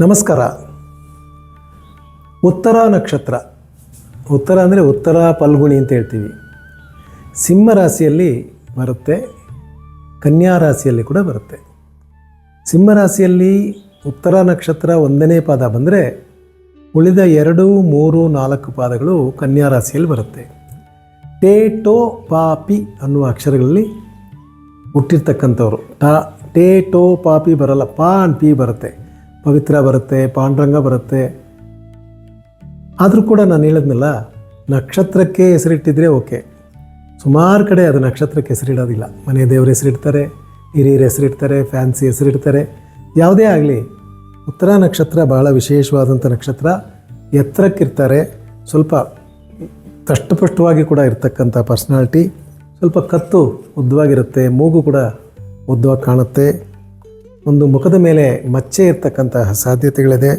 ನಮಸ್ಕಾರ. ಉತ್ತರ ನಕ್ಷತ್ರ, ಉತ್ತರ ಅಂದರೆ ಉತ್ತರ ಫಲ್ಗುಣಿ ಅಂತ ಹೇಳ್ತೀವಿ. ಸಿಂಹ ರಾಶಿಯಲ್ಲಿ ಬರುತ್ತೆ, ಕನ್ಯಾ ರಾಶಿಯಲ್ಲಿ ಕೂಡ ಬರುತ್ತೆ. ಸಿಂಹ ರಾಶಿಯಲ್ಲಿ ಉತ್ತರ ನಕ್ಷತ್ರ 1ನೇ ಪಾದ ಬಂದರೆ ಉಳಿದ 2, 3, 4 ಪಾದಗಳು ಕನ್ಯಾ ರಾಶಿಯಲ್ಲಿ ಬರುತ್ತೆ. ಟೇ ಟೋ ಪಾ ಪಿ ಅನ್ನುವ ಅಕ್ಷರಗಳಲ್ಲಿ ಹುಟ್ಟಿರ್ತಕ್ಕಂಥವ್ರು. ಟೇ ಟೋ ಪಾ ಪಿ ಬರಲ್ಲ, ಪಾ ಅಂಡ್ ಪಿ ಬರುತ್ತೆ. ಪವಿತ್ರ ಬರುತ್ತೆ, ಪಾಂಡುರಂಗ ಬರುತ್ತೆ. ಆದರೂ ಕೂಡ ನಾನು ಹೇಳಿದ್ನಲ್ಲ, ನಕ್ಷತ್ರಕ್ಕೆ ಹೆಸರಿಟ್ಟಿದ್ರೆ ಓಕೆ. ಸುಮಾರು ಕಡೆ ಅದು ನಕ್ಷತ್ರಕ್ಕೆ ಹೆಸರಿಡೋದಿಲ್ಲ. ಮನೆ ದೇವ್ರ ಹೆಸರಿಡ್ತಾರೆ, ಹಿರಿಯರ ಹೆಸರಿಡ್ತಾರೆ, ಫ್ಯಾನ್ಸಿ ಹೆಸರಿಡ್ತಾರೆ. ಯಾವುದೇ ಆಗಲಿ, ಉತ್ತರ ನಕ್ಷತ್ರ ಭಾಳ ವಿಶೇಷವಾದಂಥ ನಕ್ಷತ್ರ. ಎತ್ತರಕ್ಕಿರ್ತಾರೆ, ಸ್ವಲ್ಪ ಕಷ್ಟಪಷ್ಟವಾಗಿ ಕೂಡ ಇರ್ತಕ್ಕಂಥ ಪರ್ಸ್ನಾಲಿಟಿ. ಸ್ವಲ್ಪ ಕತ್ತು ಉದ್ದವಾಗಿರುತ್ತೆ, ಮೂಗು ಕೂಡ ಉದ್ದವಾಗಿ ಕಾಣುತ್ತೆ. ಒಂದು ಮುಖದ ಮೇಲೆ ಮಚ್ಚೆ ಇರ್ತಕ್ಕಂತಹ ಸಾಧ್ಯತೆಗಳಿದೆ.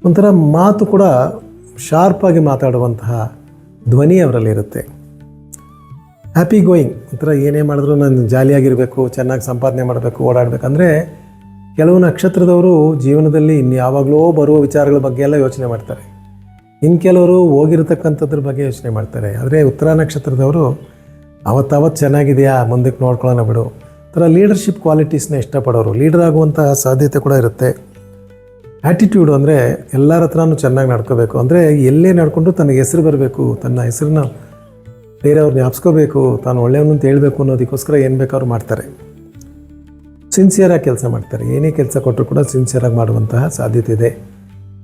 ಒಂಥರ ಮಾತು ಕೂಡ ಶಾರ್ಪಾಗಿ ಮಾತಾಡುವಂತಹ ಧ್ವನಿ ಅವರಲ್ಲಿರುತ್ತೆ. ಹ್ಯಾಪಿ ಗೋಯಿಂಗ್, ಒಂಥರ ಏನೇ ಮಾಡಿದ್ರು ನಾನು ಜಾಲಿಯಾಗಿರಬೇಕು, ಚೆನ್ನಾಗಿ ಸಂಪಾದನೆ ಮಾಡಬೇಕು, ಓಡಾಡಬೇಕಂದ್ರೆ ಕೆಲವು ನಕ್ಷತ್ರದವರು ಜೀವನದಲ್ಲಿ ಇನ್ಯಾವಾಗಲೂ ಬರುವ ವಿಚಾರಗಳ ಬಗ್ಗೆ ಎಲ್ಲ ಯೋಚನೆ ಮಾಡ್ತಾರೆ. ಇನ್ನು ಕೆಲವರು ಹೋಗಿರತಕ್ಕಂಥದ್ರ ಬಗ್ಗೆ ಯೋಚನೆ ಮಾಡ್ತಾರೆ. ಆದರೆ ಉತ್ತರ ನಕ್ಷತ್ರದವರು ಅವತ್ತಾವತ್ತು ಚೆನ್ನಾಗಿದೆಯಾ, ಮುಂದಕ್ಕೆ ನೋಡ್ಕೊಳ್ಳೋಣ ಬಿಡು, ಥರ ಲೀಡರ್ಶಿಪ್ ಕ್ವಾಲಿಟೀಸ್ನ ಇಷ್ಟಪಡೋರು. ಲೀಡರ್ ಆಗುವಂತಹ ಸಾಧ್ಯತೆ ಕೂಡ ಇರುತ್ತೆ. ಆ್ಯಟಿಟ್ಯೂಡು ಅಂದರೆ ಎಲ್ಲರ ಹತ್ರನೂ ಚೆನ್ನಾಗಿ ನಡ್ಕೋಬೇಕು. ಅಂದರೆ ಎಲ್ಲೇ ನಡ್ಕೊಂಡು ತನಗೆ ಹೆಸರು ಬರಬೇಕು, ತನ್ನ ಹೆಸರನ್ನ ಬೇರೆಯವ್ರು ಜ್ಞಾಪಿಸ್ಕೋಬೇಕು, ತಾನು ಒಳ್ಳೆಯವನು ಅಂತ ಹೇಳಬೇಕು ಅನ್ನೋದಕ್ಕೋಸ್ಕರ ಏನು ಬೇಕಾದ್ರೂ ಮಾಡ್ತಾರೆ. ಸಿನ್ಸಿಯರಾಗಿ ಕೆಲಸ ಮಾಡ್ತಾರೆ. ಏನೇ ಕೆಲಸ ಕೊಟ್ಟರು ಕೂಡ ಸಿನ್ಸಿಯರಾಗಿ ಮಾಡುವಂತಹ ಸಾಧ್ಯತೆ ಇದೆ.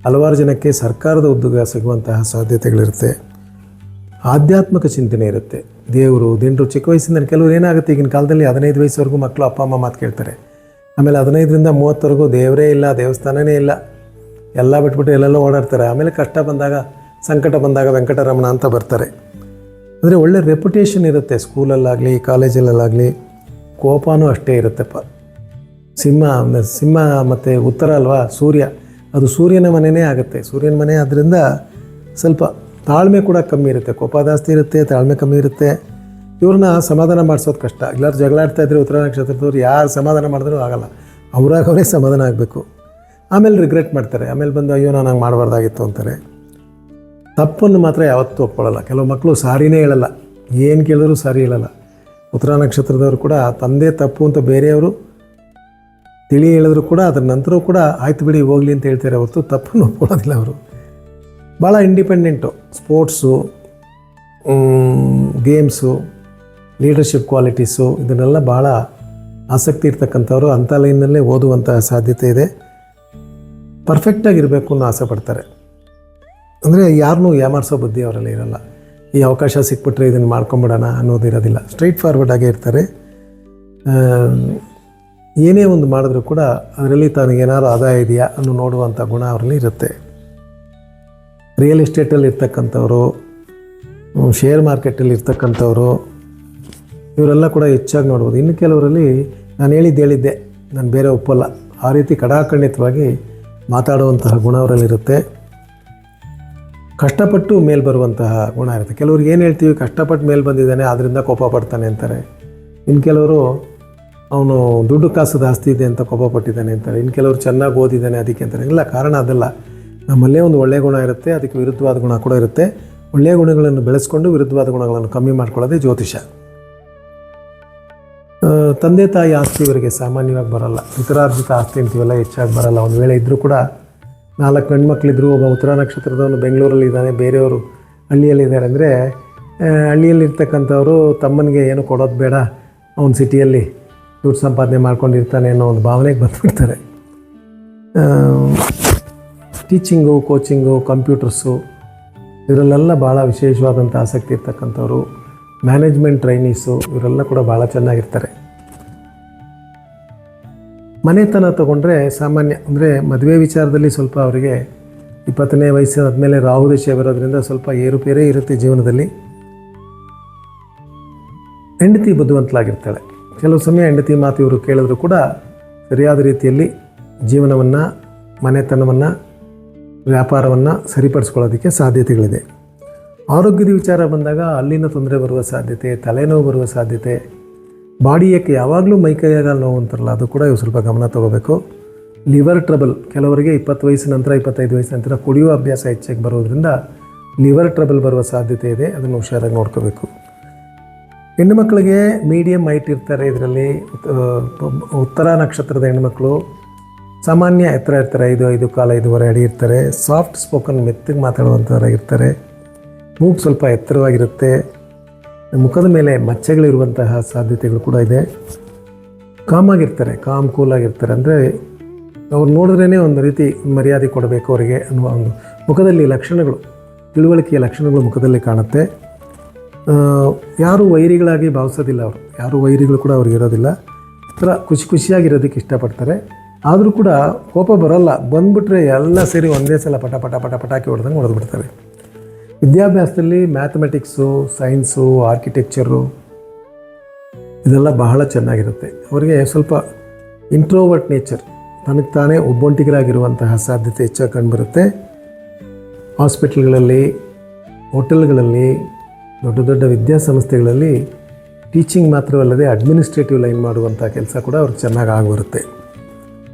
ಹಲವಾರು ಜನಕ್ಕೆ ಸರ್ಕಾರದ ಉದ್ಯೋಗ ಸಿಗುವಂತಹ ಸಾಧ್ಯತೆಗಳಿರುತ್ತೆ. ಆಧ್ಯಾತ್ಮಿಕ ಚಿಂತನೆ ಇರುತ್ತೆ. ದೇವರು ದಿಂಡ್ರು ಚಿಕ್ಕ ವಯಸ್ಸಿಂದ ಕೆಲವರು ಏನಾಗುತ್ತೆ, ಈಗಿನ ಕಾಲದಲ್ಲಿ 15 ವಯಸ್ಸುವರೆಗೂ ಮಕ್ಕಳು ಅಪ್ಪ ಅಮ್ಮ ಮಾತು ಕೇಳ್ತಾರೆ. ಆಮೇಲೆ 15ರಿಂದ 30ವರೆಗೂ ದೇವರೇ ಇಲ್ಲ, ದೇವಸ್ಥಾನವೇ ಇಲ್ಲ, ಎಲ್ಲ ಬಿಟ್ಬಿಟ್ಟು ಎಲ್ಲೆಲ್ಲ ಓಡಾಡ್ತಾರೆ. ಆಮೇಲೆ ಕಷ್ಟ ಬಂದಾಗ, ಸಂಕಟ ಬಂದಾಗ ವೆಂಕಟರಮಣ ಅಂತ ಬರ್ತಾರೆ. ಅಂದರೆ ಒಳ್ಳೆ ರೆಪ್ಯುಟೇಷನ್ ಇರುತ್ತೆ. ಸ್ಕೂಲಲ್ಲಾಗಲಿ ಕಾಲೇಜಲ್ಲಾಗಲಿ. ಕೋಪನೂ ಅಷ್ಟೇ ಇರುತ್ತೆಪ್ಪ. ಸಿಂಹ ಮತ್ತು ಉತ್ತರ ಅಲ್ವಾ, ಸೂರ್ಯ, ಅದು ಸೂರ್ಯನ ಮನೆಯೇ ಆಗುತ್ತೆ. ಸೂರ್ಯನ ಮನೆ ಆದ್ದರಿಂದ ಸ್ವಲ್ಪ ತಾಳ್ಮೆ ಕೂಡ ಕಮ್ಮಿ ಇರುತ್ತೆ. ಕೋಪ ಜಾಸ್ತಿ ಇರುತ್ತೆ, ತಾಳ್ಮೆ ಕಮ್ಮಿ ಇರುತ್ತೆ. ಇವ್ರನ್ನ ಸಮಾಧಾನ ಮಾಡಿಸೋದು ಕಷ್ಟ. ಎಲ್ಲರೂ ಜಗಳಾಡ್ತಾ ಇದ್ರೆ ಉತ್ತರ ನಕ್ಷತ್ರದವ್ರು ಯಾರು ಸಮಾಧಾನ ಮಾಡಿದ್ರೂ ಆಗಲ್ಲ. ಅವರೇ ಸಮಾಧಾನ ಆಗಬೇಕು. ಆಮೇಲೆ ರಿಗ್ರೆಟ್ ಮಾಡ್ತಾರೆ. ಆಮೇಲೆ ಬಂದು ಅಯ್ಯೋ ನಾನು ಹಂಗೆ ಮಾಡಬಾರ್ದಾಗಿತ್ತು ಅಂತಾರೆ. ತಪ್ಪನ್ನು ಮಾತ್ರ ಯಾವತ್ತೂ ಒಪ್ಕೊಳ್ಳಲ್ಲ. ಕೆಲವು ಮಕ್ಕಳು ಸಾರಿನೇ ಹೇಳಲ್ಲ, ಏನು ಕೇಳಿದ್ರು ಸಾರಿ ಹೇಳಲ್ಲ. ಉತ್ತರ ನಕ್ಷತ್ರದವರು ಕೂಡ ತಂದೆ ತಪ್ಪು ಅಂತ ಬೇರೆಯವರು ತಿಳಿ ಹೇಳಿದ್ರು ಕೂಡ ಅದರ ನಂತರ ಕೂಡ ಆಯ್ತು ಬಿಡಿ ಹೋಗಲಿ ಅಂತ ಹೇಳ್ತಾರೆ ಹೊರತು ತಪ್ಪನ್ನು ಒಪ್ಕೊಳ್ಳೋದಿಲ್ಲ ಅವರು. ಭಾಳ independent. Sports, games, leadership qualities ಇದನ್ನೆಲ್ಲ ಭಾಳ ಆಸಕ್ತಿ ಇರ್ತಕ್ಕಂಥವ್ರು. ಅಂಥ ಲೈನ್ನಲ್ಲೇ ಓದುವಂತಹ ಸಾಧ್ಯತೆ ಇದೆ. ಪರ್ಫೆಕ್ಟಾಗಿರಬೇಕು ಅನ್ನೋ ಆಸೆ ಪಡ್ತಾರೆ. ಅಂದರೆ ಯಾರನ್ನೂ ಯಾಮಾರಿಸೋ ಬುದ್ಧಿ ಅವರಲ್ಲಿ ಇರಲ್ಲ. ಈ ಅವಕಾಶ ಸಿಕ್ಬಿಟ್ರೆ ಇದನ್ನು ಮಾಡ್ಕೊಂಬಿಡೋಣ ಅನ್ನೋದಿರೋದಿಲ್ಲ. ಸ್ಟ್ರೈಟ್ ಫಾರ್ವರ್ಡಾಗೇ ಇರ್ತಾರೆ. ಏನೇ ಒಂದು ಮಾಡಿದ್ರೂ ಕೂಡ ಅದರಲ್ಲಿ ತನಗೇನಾದ್ರು ಆದಾಯ ಇದೆಯಾ ಅನ್ನೋ ನೋಡುವಂಥ ಗುಣ ಅವರಲ್ಲಿ ಇರುತ್ತೆ. ರಿಯಲ್ ಎಸ್ಟೇಟಲ್ಲಿ ಇರ್ತಕ್ಕಂಥವ್ರು, ಶೇರ್ ಮಾರ್ಕೆಟಲ್ಲಿ ಇರ್ತಕ್ಕಂಥವ್ರು, ಇವರೆಲ್ಲ ಕೂಡ ಹೆಚ್ಚಾಗಿ ನೋಡ್ಬೋದು. ಇನ್ನು ಕೆಲವರಲ್ಲಿ ನಾನು ಹೇಳಿದ್ದೆ, ನಾನು ಬೇರೆ ಒಪ್ಪಲ್ಲ, ಆ ರೀತಿ ಕಡಾಖಂಡಿತವಾಗಿ ಮಾತಾಡುವಂತಹ ಗುಣ ಅವರಲ್ಲಿರುತ್ತೆ. ಕಷ್ಟಪಟ್ಟು ಮೇಲೆ ಬರುವಂತಹ ಗುಣ ಇರುತ್ತೆ. ಕೆಲವ್ರಿಗೆ ಏನು ಹೇಳ್ತೀವಿ, ಕಷ್ಟಪಟ್ಟು ಮೇಲೆ ಬಂದಿದ್ದಾನೆ ಆದ್ದರಿಂದ ಕೋಪ ಪಡ್ತಾನೆ ಅಂತಾರೆ. ಇನ್ನು ಕೆಲವರು ಅವನು ದುಡ್ಡು ಕಾಸು ಜಾಸ್ತಿ ಇದೆ ಅಂತ ಕೋಪ ಪಟ್ಟಿದ್ದಾನೆ ಅಂತಾರೆ. ಇನ್ನು ಕೆಲವರು ಚೆನ್ನಾಗಿ ಓದಿದ್ದಾನೆ ಅದಕ್ಕೆ ಅಂತಾರೆ. ಇಲ್ಲ, ಕಾರಣ ಅದಲ್ಲ. ನಮ್ಮಲ್ಲೇ ಒಂದು ಒಳ್ಳೆಯ ಗುಣ ಇರುತ್ತೆ, ಅದಕ್ಕೆ ವಿರುದ್ಧವಾದ ಗುಣ ಕೂಡ ಇರುತ್ತೆ. ಒಳ್ಳೆಯ ಗುಣಗಳನ್ನು ಬೆಳೆಸ್ಕೊಂಡು ವಿರುದ್ಧವಾದ ಗುಣಗಳನ್ನು ಕಮ್ಮಿ ಮಾಡ್ಕೊಳ್ಳೋದೇ ಜ್ಯೋತಿಷ. ತಂದೆ ತಾಯಿ ಆಸ್ತಿ ಇವರಿಗೆ ಸಾಮಾನ್ಯವಾಗಿ ಬರಲ್ಲ. ಪಿತರಾರ್ಜಿತ ಆಸ್ತಿ ಅಂತೀವಲ್ಲ, ಹೆಚ್ಚಾಗಿ ಬರಲ್ಲ. ಒಂದು ವೇಳೆ ಇದ್ದರೂ ಕೂಡ 4 ಗಂಡ್ಮಕ್ಳಿದ್ರು, ಒಬ್ಬ ಉತ್ತರ ನಕ್ಷತ್ರದವನು ಬೆಂಗಳೂರಲ್ಲಿ ಇದ್ದಾನೆ, ಬೇರೆಯವರು ಹಳ್ಳಿಯಲ್ಲಿದ್ದಾರೆ ಅಂದರೆ ಹಳ್ಳಿಯಲ್ಲಿರ್ತಕ್ಕಂಥವರು ತಮ್ಮನಿಗೆ ಏನು ಕೊಡೋದು ಬೇಡ, ಅವನು ಸಿಟಿಯಲ್ಲಿ ದುಡ್ಡು ಸಂಪಾದನೆ ಮಾಡ್ಕೊಂಡಿರ್ತಾನೆ ಅನ್ನೋ ಒಂದು ಭಾವನೆಗೆ ಬಂದುಬಿಡ್ತಾರೆ. ಟೀಚಿಂಗು, ಕೋಚಿಂಗು, ಕಂಪ್ಯೂಟರ್ಸು ಇವರಲ್ಲೆಲ್ಲ ಭಾಳ ವಿಶೇಷವಾದಂಥ ಆಸಕ್ತಿ ಇರ್ತಕ್ಕಂಥವ್ರು. ಮ್ಯಾನೇಜ್ಮೆಂಟ್ ಟ್ರೈನೀಸು ಇವರೆಲ್ಲ ಕೂಡ ಭಾಳ ಚೆನ್ನಾಗಿರ್ತಾರೆ. ಮನೆತನ ತಗೊಂಡ್ರೆ ಸಾಮಾನ್ಯ ಅಂದರೆ ಮದುವೆ ವಿಚಾರದಲ್ಲಿ ಸ್ವಲ್ಪ ಅವರಿಗೆ 20ನೇ ವಯಸ್ಸು ಆದಮೇಲೆ ರಾಹು ದಶೆ ಬರೋದ್ರಿಂದ ಸ್ವಲ್ಪ ಏರುಪೇರೇ ಇರುತ್ತೆ ಜೀವನದಲ್ಲಿ. ಹೆಂಡತಿ ಬುದ್ಧಿವಂತಲಾಗಿರ್ತಾಳೆ. ಕೆಲವು ಸಮಯ ಹೆಂಡತಿ ಮಾತು ಇವರು ಕೇಳಿದ್ರು ಕೂಡ ಸರಿಯಾದ ರೀತಿಯಲ್ಲಿ ಜೀವನವನ್ನು, ಮನೆತನವನ್ನು, ವ್ಯಾಪಾರವನ್ನು ಸರಿಪಡಿಸ್ಕೊಳ್ಳೋದಕ್ಕೆ ಸಾಧ್ಯತೆಗಳಿದೆ. ಆರೋಗ್ಯದ ವಿಚಾರ ಬಂದಾಗ ಅಲ್ಲಿನ ತೊಂದರೆ ಬರುವ ಸಾಧ್ಯತೆ, ತಲೆನೋವು ಬರುವ ಸಾಧ್ಯತೆ, ಬಾಡಿ ಏಕೆ ಯಾವಾಗಲೂ ಮೈಕೈಯಾಗ ನೋವು ಅಂತಾರಲ್ಲ, ಅದು ಕೂಡ ಇವು ಸ್ವಲ್ಪ ಗಮನ ತಗೋಬೇಕು. ಲಿವರ್ ಟ್ರಬಲ್, ಕೆಲವರಿಗೆ 20 ವಯಸ್ಸಿನ ನಂತರ 25 ವಯಸ್ಸಿನ ನಂತರ ಕುಡಿಯುವ ಅಭ್ಯಾಸ ಹೆಚ್ಚಾಗಿ ಬರೋದ್ರಿಂದ ಲಿವರ್ ಟ್ರಬಲ್ ಬರುವ ಸಾಧ್ಯತೆ ಇದೆ. ಅದನ್ನು ಹುಷಾರಾಗಿ ನೋಡ್ಕೋಬೇಕು. ಹೆಣ್ಣು ಮಕ್ಕಳಿಗೆ ಮೀಡಿಯಮ್ ಹೈಟ್ ಇರ್ತಾರೆ. ಇದರಲ್ಲಿ ಉತ್ತರ ನಕ್ಷತ್ರದ ಹೆಣ್ಣುಮಕ್ಕಳು ಸಾಮಾನ್ಯ ಎತ್ತರ ಇರ್ತಾರೆ, 5 ಕಾಲು 5 ಅಡಿ ಇರ್ತಾರೆ. ಸಾಫ್ಟ್ ಸ್ಪೋಕನ್, ಮೆತ್ತಗೆ ಮಾತಾಡುವಂಥವರಾಗಿರ್ತಾರೆ. ಮೂಗು ಸ್ವಲ್ಪ ಎತ್ತರವಾಗಿರುತ್ತೆ. ಮುಖದ ಮೇಲೆ ಮಚ್ಚೆಗಳಿರುವಂತಹ ಸಾಧ್ಯತೆಗಳು ಕೂಡ ಇದೆ. ಕಾಮಾಗಿರ್ತಾರೆ, ಕೂಲಾಗಿರ್ತಾರೆ. ಅಂದರೆ ಅವ್ರು ನೋಡಿದ್ರೇ ಒಂದು ರೀತಿ ಮರ್ಯಾದೆ ಕೊಡಬೇಕು ಅವರಿಗೆ ಅನ್ನುವ ಒಂದು ಮುಖದಲ್ಲಿ ಲಕ್ಷಣಗಳು, ತಿಳುವಳಿಕೆಯ ಲಕ್ಷಣಗಳು ಮುಖದಲ್ಲಿ ಕಾಣುತ್ತೆ. ಯಾರೂ ವೈರಿಗಳಾಗಿ ಭಾವಿಸೋದಿಲ್ಲ ಅವರು, ಯಾರೂ ವೈರಿಗಳು ಕೂಡ ಅವ್ರಿಗೆ ಇರೋದಿಲ್ಲ. ಥರ ಖುಷಿಯಾಗಿರೋದಕ್ಕೆ ಇಷ್ಟಪಡ್ತಾರೆ. ಆದರೂ ಕೂಡ ಕೋಪ ಬರೋಲ್ಲ. ಬಂದುಬಿಟ್ರೆ ಎಲ್ಲ ಸೇರಿ ಒಂದೇ ಸಲ ಪಟಾಕಿ ಹೊಡೆದಂಗೆ ಹೊಡೆದ್ಬಿಡ್ತಾರೆ. ವಿದ್ಯಾಭ್ಯಾಸದಲ್ಲಿ ಮ್ಯಾಥಮೆಟಿಕ್ಸು, ಸೈನ್ಸು, ಆರ್ಕಿಟೆಕ್ಚರು ಇದೆಲ್ಲ ಬಹಳ ಚೆನ್ನಾಗಿರುತ್ತೆ. ಅವರಿಗೆ ಸ್ವಲ್ಪ ಇಂಟ್ರೋವರ್ಟ್ ನೇಚರ್, ತನಗೆ ತಾನೇ ಒಬ್ಬೊಂಟಿಗರಾಗಿರುವಂತಹ ಸಾಧ್ಯತೆ ಹೆಚ್ಚಾಗಿ ಕಂಡುಬರುತ್ತೆ. ಹಾಸ್ಪಿಟಲ್ಗಳಲ್ಲಿ, ಹೋಟೆಲ್ಗಳಲ್ಲಿ, ದೊಡ್ಡ ದೊಡ್ಡ ವಿದ್ಯಾಸಂಸ್ಥೆಗಳಲ್ಲಿ ಟೀಚಿಂಗ್ ಮಾತ್ರವಲ್ಲದೆ ಅಡ್ಮಿನಿಸ್ಟ್ರೇಟಿವ್ ಲೈನ್ ಮಾಡುವಂಥ ಕೆಲಸ ಕೂಡ ಅವ್ರಿಗೆ ಚೆನ್ನಾಗಿ ಆಗಿಬರುತ್ತೆ.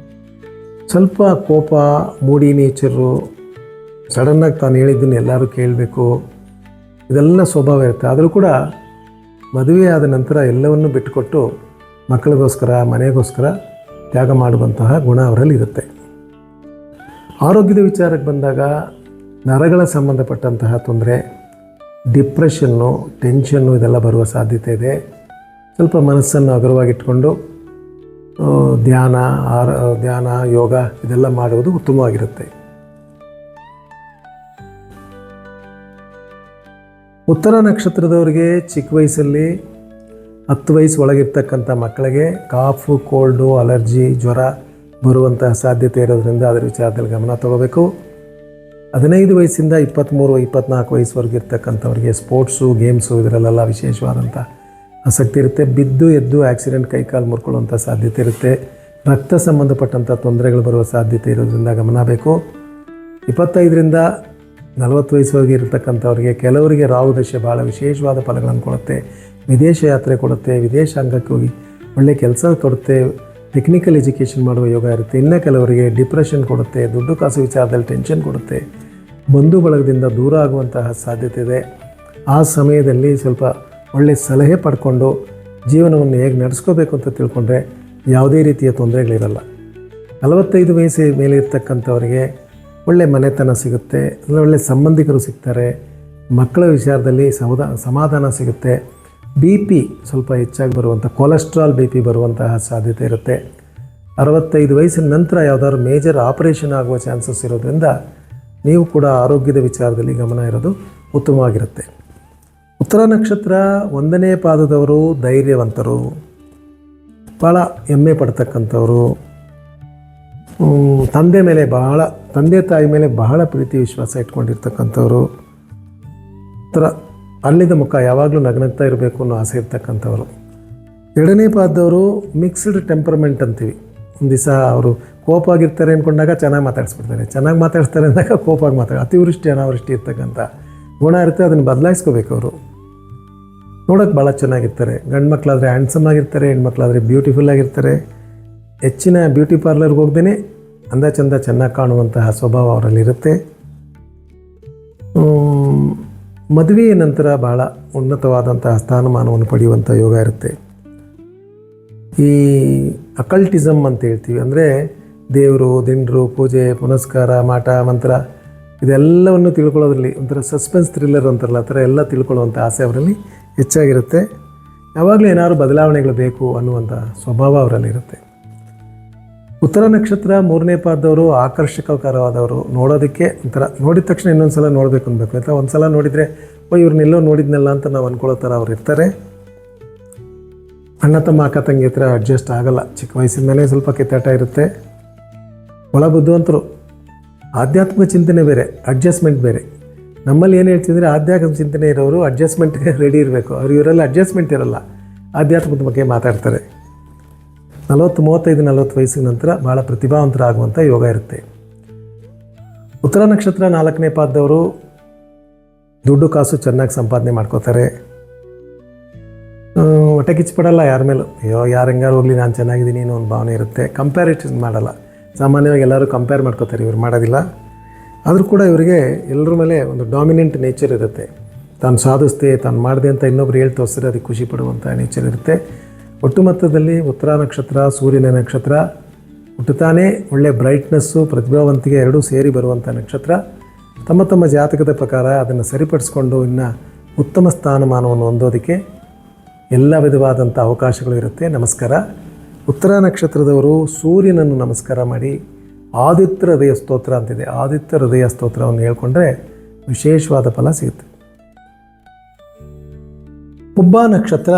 ಸ್ವಲ್ಪ ಕೋಪ, ಮೂಡಿ ನೇಚರು, ಸಡನ್ನಾಗಿ ತಾನು ಹೇಳಿದ್ದನ್ನು ಎಲ್ಲರೂ ಕೇಳಬೇಕು, ಇದೆಲ್ಲ ಸ್ವಭಾವ ಇರುತ್ತೆ. ಆದರೂ ಕೂಡ ಮದುವೆ ಆದ ನಂತರ ಎಲ್ಲವನ್ನೂ ಬಿಟ್ಟುಕೊಟ್ಟು ಮಕ್ಕಳಿಗೋಸ್ಕರ, ಮನೆಗೋಸ್ಕರ ತ್ಯಾಗ ಮಾಡುವಂತಹ ಗುಣ ಅವರಲ್ಲಿ ಇರುತ್ತೆ. ಆರೋಗ್ಯದ ವಿಚಾರಕ್ಕೆ ಬಂದಾಗ ನರಗಳ ಸಂಬಂಧಪಟ್ಟಂತಹ ತೊಂದರೆ, ಡಿಪ್ರೆಷನ್ನು, ಟೆನ್ಷನ್ನು ಇದೆಲ್ಲ ಬರುವ ಸಾಧ್ಯತೆ ಇದೆ. ಸ್ವಲ್ಪ ಮನಸ್ಸನ್ನು ಹಗುರವಾಗಿಟ್ಕೊಂಡು ಧ್ಯಾನ, ಯೋಗ ಇದೆಲ್ಲ ಮಾಡುವುದು ಉತ್ತಮವಾಗಿರುತ್ತೆ. ಉತ್ತರ ನಕ್ಷತ್ರದವರಿಗೆ ಚಿಕ್ಕ ವಯಸ್ಸಲ್ಲಿ 10 ವಯಸ್ಸು ಒಳಗಿರ್ತಕ್ಕಂಥ ಮಕ್ಕಳಿಗೆ ಕಾಫು, ಕೋಲ್ಡು, ಅಲರ್ಜಿ, ಜ್ವರ ಬರುವಂತಹ ಸಾಧ್ಯತೆ ಇರೋದ್ರಿಂದ ಅದರ ವಿಚಾರದಲ್ಲಿ ಗಮನ ತಗೋಬೇಕು. 15 ವಯಸ್ಸಿಂದ 23-24 ವಯಸ್ಸುವರೆಗೆ ಇರ್ತಕ್ಕಂಥವ್ರಿಗೆ ಸ್ಪೋರ್ಟ್ಸು, ಗೇಮ್ಸು ಇದರಲ್ಲೆಲ್ಲ ವಿಶೇಷವಾದಂಥ ಆಸಕ್ತಿ ಇರುತ್ತೆ. ಬಿದ್ದು ಎದ್ದು ಆಕ್ಸಿಡೆಂಟ್, ಕೈಕಾಲು ಮುರ್ಕೊಳ್ಳುವಂಥ ಸಾಧ್ಯತೆ ಇರುತ್ತೆ. ರಕ್ತ ಸಂಬಂಧಪಟ್ಟಂಥ ತೊಂದರೆಗಳು ಬರುವ ಸಾಧ್ಯತೆ ಇರೋದ್ರಿಂದ ಗಮನ ಬೇಕು. 25ರಿಂದ 40 ವಯಸ್ಸುವರೆಗೆ ಇರತಕ್ಕಂಥವ್ರಿಗೆ ಕೆಲವರಿಗೆ ರಾಹು ದಶೆ ಭಾಳ ವಿಶೇಷವಾದ ಫಲಗಳನ್ನು ಕೊಡುತ್ತೆ. ವಿದೇಶ ಯಾತ್ರೆ ಕೊಡುತ್ತೆ, ವಿದೇಶಾಂಗಕ್ಕೆ ಹೋಗಿ ಒಳ್ಳೆಯ ಕೆಲಸ ಕೊಡುತ್ತೆ, ಟೆಕ್ನಿಕಲ್ ಎಜುಕೇಷನ್ ಮಾಡುವ ಯೋಗ ಇರುತ್ತೆ. ಇನ್ನು ಕೆಲವರಿಗೆ ಡಿಪ್ರೆಷನ್ ಕೊಡುತ್ತೆ, ದುಡ್ಡು ಕಾಸು ವಿಚಾರದಲ್ಲಿ ಟೆನ್ಷನ್ ಕೊಡುತ್ತೆ, ಬಂಧು ಬಳಗದಿಂದ ದೂರ ಆಗುವಂತಹ ಸಾಧ್ಯತೆ ಇದೆ. ಆ ಸಮಯದಲ್ಲಿ ಸ್ವಲ್ಪ ಒಳ್ಳೆಯ ಸಲಹೆ ಪಡ್ಕೊಂಡು ಜೀವನವನ್ನು ಹೇಗೆ ನಡೆಸ್ಕೋಬೇಕು ಅಂತ ತಿಳ್ಕೊಂಡ್ರೆ ಯಾವುದೇ ರೀತಿಯ ತೊಂದರೆಗಳಿರಲ್ಲ. 45 ವಯಸ್ಸು ಮೇಲೆ ಇರ್ತಕ್ಕಂಥವರಿಗೆ ಒಳ್ಳೆಯ ಮನೆತನ ಸಿಗುತ್ತೆ, ಒಳ್ಳೆಯ ಸಂಬಂಧಿಕರು ಸಿಗ್ತಾರೆ, ಮಕ್ಕಳ ವಿಚಾರದಲ್ಲಿ ಸಮಾಧಾನ ಸಿಗುತ್ತೆ. BP ಸ್ವಲ್ಪ ಹೆಚ್ಚಾಗಿ ಬರುವಂಥ, ಕೊಲೆಸ್ಟ್ರಾಲ್ BP ಬರುವಂತಹ ಸಾಧ್ಯತೆ ಇರುತ್ತೆ. 65 ವಯಸ್ಸಿನ ನಂತರ ಯಾವುದಾದ್ರು ಮೇಜರ್ ಆಪರೇಷನ್ ಆಗುವ ಚಾನ್ಸಸ್ ಇರೋದ್ರಿಂದ ನೀವು ಕೂಡ ಆರೋಗ್ಯದ ವಿಚಾರದಲ್ಲಿ ಗಮನ ಇರೋದು ಉತ್ತಮವಾಗಿರುತ್ತೆ. ಉತ್ತರ ನಕ್ಷತ್ರ 1ನೇ ಪಾದದವರು ಧೈರ್ಯವಂತರು, ಭಾಳ ಹೆಮ್ಮೆ ಪಡ್ತಕ್ಕಂಥವರು, ತಂದೆ ತಾಯಿ ಮೇಲೆ ಬಹಳ ಪ್ರೀತಿ ವಿಶ್ವಾಸ ಇಟ್ಕೊಂಡಿರ್ತಕ್ಕಂಥವ್ರು, ಥರ ಅಲ್ಲಿದ್ದ ಮುಖ ಯಾವಾಗಲೂ ನಗ್ನಗ್ತಾ ಇರಬೇಕು ಅನ್ನೋ ಆಸೆ ಇರ್ತಕ್ಕಂಥವ್ರು. 2ನೇ ಪಾದದವರು ಮಿಕ್ಸ್ಡ್ ಟೆಂಪರ್ಮೆಂಟ್ ಅಂತೀವಿ. ಒಂದು ದಿವಸ ಅವರು ಕೋಪಾಗಿರ್ತಾರೆ ಅಂದ್ಕೊಂಡಾಗ ಚೆನ್ನಾಗಿ ಮಾತಾಡಿಸ್ಬಿಡ್ತಾರೆ, ಚೆನ್ನಾಗಿ ಮಾತಾಡಿಸ್ತಾರೆ ಅಂದಾಗ ಕೋಪಾಗಿ ಅತಿವೃಷ್ಟಿ ಅನಾವೃಷ್ಟಿ ಇರ್ತಕ್ಕಂಥ ಗುಣ ಇರುತ್ತೆ. ಅದನ್ನು ಬದಲಾಯಿಸ್ಕೋಬೇಕು. ಅವರು ನೋಡೋಕ್ಕೆ ಭಾಳ ಚೆನ್ನಾಗಿರ್ತಾರೆ. ಗಂಡು ಮಕ್ಕಳಾದರೆ ಹ್ಯಾಂಡ್ಸಮ್ ಆಗಿರ್ತಾರೆ, ಹೆಣ್ಮಕ್ಳಾದರೆ ಬ್ಯೂಟಿಫುಲ್ ಆಗಿರ್ತಾರೆ. ಹೆಚ್ಚಿನ ಬ್ಯೂಟಿ ಪಾರ್ಲರ್ಗೆ ಹೋಗ್ದೇ ಅಂದ ಚಂದ ಚೆನ್ನಾಗಿ ಕಾಣುವಂತಹ ಸ್ವಭಾವ ಅವರಲ್ಲಿರುತ್ತೆ. ಮದುವೆಯ ನಂತರ ಭಾಳ ಉನ್ನತವಾದಂತಹ ಸ್ಥಾನಮಾನವನ್ನು ಪಡೆಯುವಂಥ ಯೋಗ ಇರುತ್ತೆ. ಈ ಅಕಲ್ಟಿಸಮ್ ಅಂತ ಹೇಳ್ತೀವಿ, ಅಂದರೆ ದೇವರು, ದಿಂಡ್ರು, ಪೂಜೆ, ಪುನಸ್ಕಾರ, ಮಾಟ, ಮಂತ್ರ ಇದೆಲ್ಲವನ್ನು ತಿಳ್ಕೊಳ್ಳೋದ್ರಲ್ಲಿ ಒಂಥರ ಸಸ್ಪೆನ್ಸ್ ಥ್ರಿಲ್ಲರ್ ಅಂತಾರಲ್ಲ, ಆ ಥರ ಎಲ್ಲ ತಿಳ್ಕೊಳ್ಳುವಂಥ ಆಸೆ ಅವರಲ್ಲಿ ಹೆಚ್ಚಾಗಿರುತ್ತೆ. ಯಾವಾಗಲೂ ಏನಾದ್ರು ಬದಲಾವಣೆಗಳು ಬೇಕು ಅನ್ನುವಂಥ ಸ್ವಭಾವ ಅವರಲ್ಲಿರುತ್ತೆ. ಉತ್ತರ ನಕ್ಷತ್ರ 3ನೇ ಪಾದದವರು ಆಕರ್ಷಕಕರವಾದವರು, ನೋಡೋದಕ್ಕೆ ಒಂಥರ ನೋಡಿದ ತಕ್ಷಣ ಇನ್ನೊಂದು ಸಲ ನೋಡಬೇಕು ಅನ್ಬೇಕು. ಅಥವಾ ಒಂದು ಸಲ ನೋಡಿದರೆ ಇವ್ರನ್ನೆಲ್ಲೋ ನೋಡಿದ್ನಲ್ಲ ಅಂತ ನಾವು ಅಂದ್ಕೊಳ್ಳೋ ಥರ ಅವ್ರು ಇರ್ತಾರೆ. ಅಣ್ಣ ತಮ್ಮ ಅಕ್ಕ ತಂಗಿ ಹತ್ರ ಅಡ್ಜಸ್ಟ್ ಆಗಲ್ಲ. ಚಿಕ್ಕ ವಯಸ್ಸಿನ ಮೇಲೆ ಸ್ವಲ್ಪ ಕಿತ್ತಾಟ ಇರುತ್ತೆ. ಒಳ ಬುದ್ಧಿವಂತರು. ಆಧ್ಯಾತ್ಮಿಕ ಚಿಂತನೆ ಬೇರೆ, ಅಡ್ಜಸ್ಟ್ಮೆಂಟ್ ಬೇರೆ. ನಮ್ಮಲ್ಲಿ ಏನು ಹೇಳ್ತಿದ್ರೆ ಆಧ್ಯಾತ್ಮಿಕ ಚಿಂತನೆ ಇರೋರು ಅಡ್ಜಸ್ಟ್ಮೆಂಟ್ಗೆ ರೆಡಿ ಇರಬೇಕು. ಇವರೆಲ್ಲ ಅಡ್ಜಸ್ಟ್ಮೆಂಟ್ ಇರಲ್ಲ, ಆಧ್ಯಾತ್ಮದ ಬಗ್ಗೆ ಮಾತಾಡ್ತಾರೆ. 35-40 ವಯಸ್ಸಿನ ನಂತರ ಭಾಳ ಪ್ರತಿಭಾವಂತರಾಗುವಂಥ ಯೋಗ ಇರುತ್ತೆ. ಉತ್ತರ ನಕ್ಷತ್ರ 4ನೇ ಪಾದದವರು ದುಡ್ಡು ಕಾಸು ಚೆನ್ನಾಗಿ ಸಂಪಾದನೆ ಮಾಡ್ಕೋತಾರೆ. ಹೊಟ್ಟೆ ಕಿಚ್ಚು ಪಡಲ್ಲ ಯಾರ ಮೇಲೂ. ಯಾರು ಹೆಂಗಾರು ಹೋಗಲಿ ನಾನು ಚೆನ್ನಾಗಿದ್ದೀನಿ ಅನ್ನೋ ಒಂದು ಭಾವನೆ ಇರುತ್ತೆ. ಕಂಪ್ಯಾರಿಸನ್ ಮಾಡಲ್ಲ. ಸಾಮಾನ್ಯವಾಗಿ ಎಲ್ಲರೂ ಕಂಪೇರ್ ಮಾಡ್ಕೋತಾರೆ, ಇವ್ರು ಮಾಡೋದಿಲ್ಲ. ಆದರೂ ಕೂಡ ಇವರಿಗೆ ಎಲ್ಲರ ಮೇಲೆ ಒಂದು ಡಾಮಿನೆಂಟ್ ನೇಚರ್ ಇರುತ್ತೆ. ತಾನು ಸಾಧಿಸ್ದೆ, ತಾನು ಮಾಡಿದೆ ಅಂತ ಇನ್ನೊಬ್ರು ಹೇಳಿ ತೋರಿಸಿದ್ರೆ ಅದಕ್ಕೆ ಖುಷಿ ಪಡುವಂಥ ನೇಚರ್ ಇರುತ್ತೆ. ಒಟ್ಟು ಮೊತ್ತದಲ್ಲಿ ಉತ್ತರ ನಕ್ಷತ್ರ, ಸೂರ್ಯನ ನಕ್ಷತ್ರ ಹುಟ್ಟುತ್ತಾನೆ ಒಳ್ಳೆಯ ಬ್ರೈಟ್ನೆಸ್ಸು, ಪ್ರತಿಭಾವಂತಿಕೆ ಎರಡೂ ಸೇರಿ ಬರುವಂಥ ನಕ್ಷತ್ರ. ತಮ್ಮ ತಮ್ಮ ಜಾತಕದ ಪ್ರಕಾರ ಅದನ್ನು ಸರಿಪಡಿಸ್ಕೊಂಡು ಇನ್ನು ಉತ್ತಮ ಸ್ಥಾನಮಾನವನ್ನು ಹೊಂದೋದಕ್ಕೆ ಎಲ್ಲ ವಿಧವಾದಂಥ ಅವಕಾಶಗಳು ಇರುತ್ತೆ. ನಮಸ್ಕಾರ. ಉತ್ತರ ನಕ್ಷತ್ರದವರು ಸೂರ್ಯನನ್ನು ನಮಸ್ಕಾರ ಮಾಡಿ ಆದಿತ್ಯ ಹೃದಯ ಸ್ತೋತ್ರ ಅಂತಿದೆ, ಆದಿತ್ಯ ಹೃದಯ ಸ್ತೋತ್ರವನ್ನು ಹೇಳ್ಕೊಂಡ್ರೆ ವಿಶೇಷವಾದ ಫಲ ಸಿಗುತ್ತೆ. ಪುಬ್ಬ ನಕ್ಷತ್ರ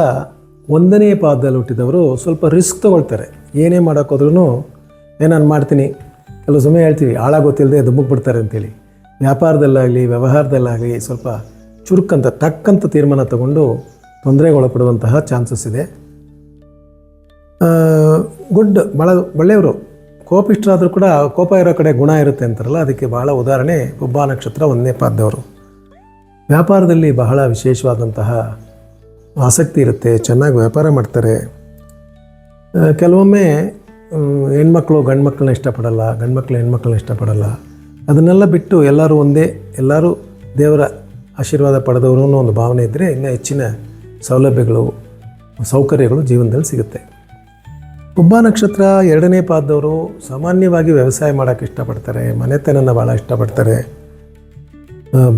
1ನೇ ಪಾದದಲ್ಲಿ ಹುಟ್ಟಿದವರು ಸ್ವಲ್ಪ ರಿಸ್ಕ್ ತೊಗೊಳ್ತಾರೆ. ಏನೇ ಮಾಡೋಕ್ಕೋದ್ರೂ ನಾನು ಮಾಡ್ತೀನಿ, ಕೆಲವು ಸಮಯ ಹೇಳ್ತೀವಿ ಹಾಳಾಗೋತಿಲ್ಲದೆ ದುಮ್ಮುಗ್ಬಿಡ್ತಾರೆ ಅಂತೇಳಿ. ವ್ಯಾಪಾರದಲ್ಲಾಗಲಿ ವ್ಯವಹಾರದಲ್ಲಾಗಲಿ ಸ್ವಲ್ಪ ಚುರುಕಂತ ಟಕ್ಕಂತ ತೀರ್ಮಾನ ತಗೊಂಡು ತೊಂದರೆಗೊಳಪಡುವಂತಹ ಚಾನ್ಸಸ್ ಇದೆ. ಭಾಳ ಒಳ್ಳೆಯವರು, ಕೋಪಿಷ್ಟರಾದರೂ ಕೂಡ ಕೋಪ ಇರೋ ಕಡೆ ಗುಣ ಇರುತ್ತೆ ಅಂತಾರಲ್ಲ, ಅದಕ್ಕೆ ಬಹಳ ಉದಾಹರಣೆ ಪುಬ್ಬ ನಕ್ಷತ್ರ 1ನೇ ಪಾದದವರು. ವ್ಯಾಪಾರದಲ್ಲಿ ಬಹಳ ವಿಶೇಷವಾದಂತಹ ಆಸಕ್ತಿ ಇರುತ್ತೆ, ಚೆನ್ನಾಗಿ ವ್ಯಾಪಾರ ಮಾಡ್ತಾರೆ. ಕೆಲವೊಮ್ಮೆ ಹೆಣ್ಮಕ್ಳು ಗಂಡು ಮಕ್ಕಳನ್ನ ಇಷ್ಟಪಡಲ್ಲ, ಗಂಡು ಮಕ್ಕಳು ಹೆಣ್ಮಕ್ಳನ್ನ ಇಷ್ಟಪಡಲ್ಲ. ಅದನ್ನೆಲ್ಲ ಬಿಟ್ಟು ಎಲ್ಲರೂ ಒಂದೇ, ಎಲ್ಲರೂ ದೇವರ ಆಶೀರ್ವಾದ ಪಡೆದವರು ಅನ್ನೋ ಒಂದು ಭಾವನೆ ಇದ್ದರೆ ಇನ್ನೂ ಹೆಚ್ಚಿನ ಸೌಲಭ್ಯಗಳು, ಸೌಕರ್ಯಗಳು ಜೀವನದಲ್ಲಿ ಸಿಗುತ್ತೆ. ಪುಬ್ಬ ನಕ್ಷತ್ರ 2ನೇ ಪಾದದವರು ಸಾಮಾನ್ಯವಾಗಿ ವ್ಯವಸಾಯ ಮಾಡೋಕ್ಕೆ ಇಷ್ಟಪಡ್ತಾರೆ, ಮನೆತನನ ಭಾಳ ಇಷ್ಟಪಡ್ತಾರೆ.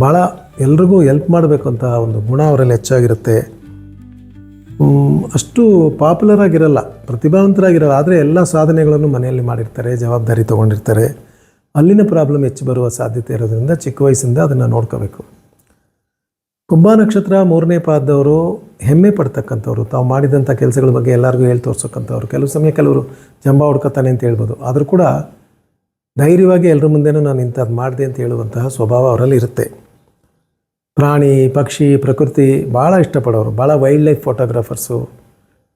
ಭಾಳ ಎಲ್ರಿಗೂ ಹೆಲ್ಪ್ ಮಾಡಬೇಕು ಅಂತ ಒಂದು ಗುಣ ಅವರಲ್ಲಿ ಹೆಚ್ಚಾಗಿರುತ್ತೆ. ಅಷ್ಟು ಪಾಪ್ಯುಲರ್ ಆಗಿರಲ್ಲ, ಪ್ರತಿಭಾವಂತರಾಗಿರಲ್ಲ, ಆದರೆ ಎಲ್ಲ ಸಾಧನೆಗಳನ್ನು ಮನೆಯಲ್ಲಿ ಮಾಡಿರ್ತಾರೆ, ಜವಾಬ್ದಾರಿ ತೊಗೊಂಡಿರ್ತಾರೆ. ಅಲ್ಲಿನ ಪ್ರಾಬ್ಲಮ್ ಹೆಚ್ಚು ಬರುವ ಸಾಧ್ಯತೆ ಇರೋದ್ರಿಂದ ಚಿಕ್ಕ ವಯಸ್ಸಿಂದ ಅದನ್ನು ನೋಡ್ಕೋಬೇಕು. ಪುಬ್ಬ ನಕ್ಷತ್ರ 3ನೇ ಪಾದದವರು ಹೆಮ್ಮೆ ಪಡ್ತಕ್ಕಂಥವ್ರು, ತಾವು ಮಾಡಿದಂಥ ಕೆಲಸಗಳ ಬಗ್ಗೆ ಎಲ್ಲರಿಗೂ ಹೇಳಿ ತೋರ್ಸೋಕ್ಕಂಥವ್ರು. ಕೆಲವು ಸಮಯ ಕೆಲವರು ಜಂಬ ಹೊಡ್ಕೊತಾನೆ ಅಂತ ಹೇಳ್ಬೋದು, ಆದರೂ ಕೂಡ ಧೈರ್ಯವಾಗಿ ಎಲ್ಲರ ಮುಂದೆನೂ ನಾನು ಇಂಥದ್ದು ಮಾಡಿದೆ ಅಂತ ಹೇಳುವಂತಹ ಸ್ವಭಾವ ಅವರಲ್ಲಿ ಇರುತ್ತೆ. ಪ್ರಾಣಿ ಪಕ್ಷಿ ಪ್ರಕೃತಿ ಭಾಳ ಇಷ್ಟಪಡೋರು, ಭಾಳ ವೈಲ್ಡ್ ಲೈಫ್ ಫೋಟೋಗ್ರಾಫರ್ಸು,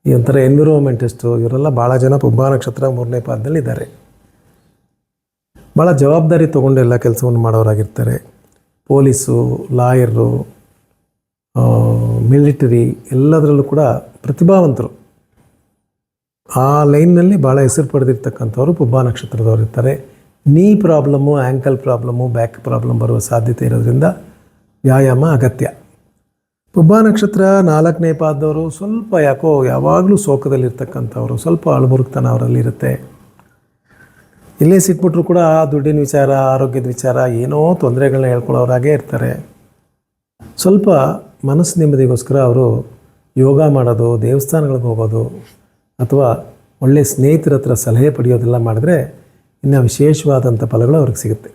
ಈ ಒಂಥರ ಎನ್ವಿರೋನ್ಮೆಂಟಿಸ್ಟು, ಇವರೆಲ್ಲ ಭಾಳ ಜನ ಪುಬ್ಬ ನಕ್ಷತ್ರ 3ನೇ ಪಾದದಲ್ಲಿ ಇದ್ದಾರೆ. ಭಾಳ ಜವಾಬ್ದಾರಿ ತೊಗೊಂಡು ಎಲ್ಲ ಕೆಲಸವನ್ನು ಮಾಡೋರಾಗಿರ್ತಾರೆ. ಪೊಲೀಸು, ಲಾಯರು, ಮಿಲಿಟರಿ ಎಲ್ಲದರಲ್ಲೂ ಕೂಡ ಪ್ರತಿಭಾವಂತರು. ಆ ಲೈನ್ನಲ್ಲಿ ಭಾಳ ಹೆಸರು ಪಡೆದಿರ್ತಕ್ಕಂಥವ್ರು ಪುಬ್ಬ ನಕ್ಷತ್ರದವ್ರು ಇರ್ತಾರೆ. ನೀ problem, ankle problem, back problem ಬರುವ ಸಾಧ್ಯತೆ ಇರೋದ್ರಿಂದ ವ್ಯಾಯಾಮ ಅಗತ್ಯ. ಪುಬ್ಬ ನಕ್ಷತ್ರ 4ನೇ ಪಾದದವರು ಸ್ವಲ್ಪ ಯಾಕೋ ಯಾವಾಗಲೂ ಶೋಕದಲ್ಲಿರ್ತಕ್ಕಂಥವ್ರು, ಸ್ವಲ್ಪ ಅಳುಬುರುಕ್ತನ ಅವರಲ್ಲಿ ಇರುತ್ತೆ. ಇಲ್ಲೇ ಸಿಕ್ಬಿಟ್ರು ಕೂಡ ದುಡ್ಡಿನ ವಿಚಾರ, ಆರೋಗ್ಯದ ವಿಚಾರ, ಏನೋ ತೊಂದರೆಗಳನ್ನ ಹೇಳ್ಕೊಳ್ಳೋರಾಗೇ ಇರ್ತಾರೆ. ಸ್ವಲ್ಪ ಮನಸ್ಸು ನೆಮ್ಮದಿಗೋಸ್ಕರ ಅವರು ಯೋಗ ಮಾಡೋದು, ದೇವಸ್ಥಾನಗಳಿಗೆ ಹೋಗೋದು ಅಥವಾ ಒಳ್ಳೆಯ ಸ್ನೇಹಿತರ ಹತ್ರ ಸಲಹೆ ಪಡೆಯೋದೆಲ್ಲ ಮಾಡಿದ್ರೆ ಇನ್ನೂ ವಿಶೇಷವಾದಂಥ ಫಲಗಳು ಅವ್ರಿಗೆ ಸಿಗುತ್ತೆ.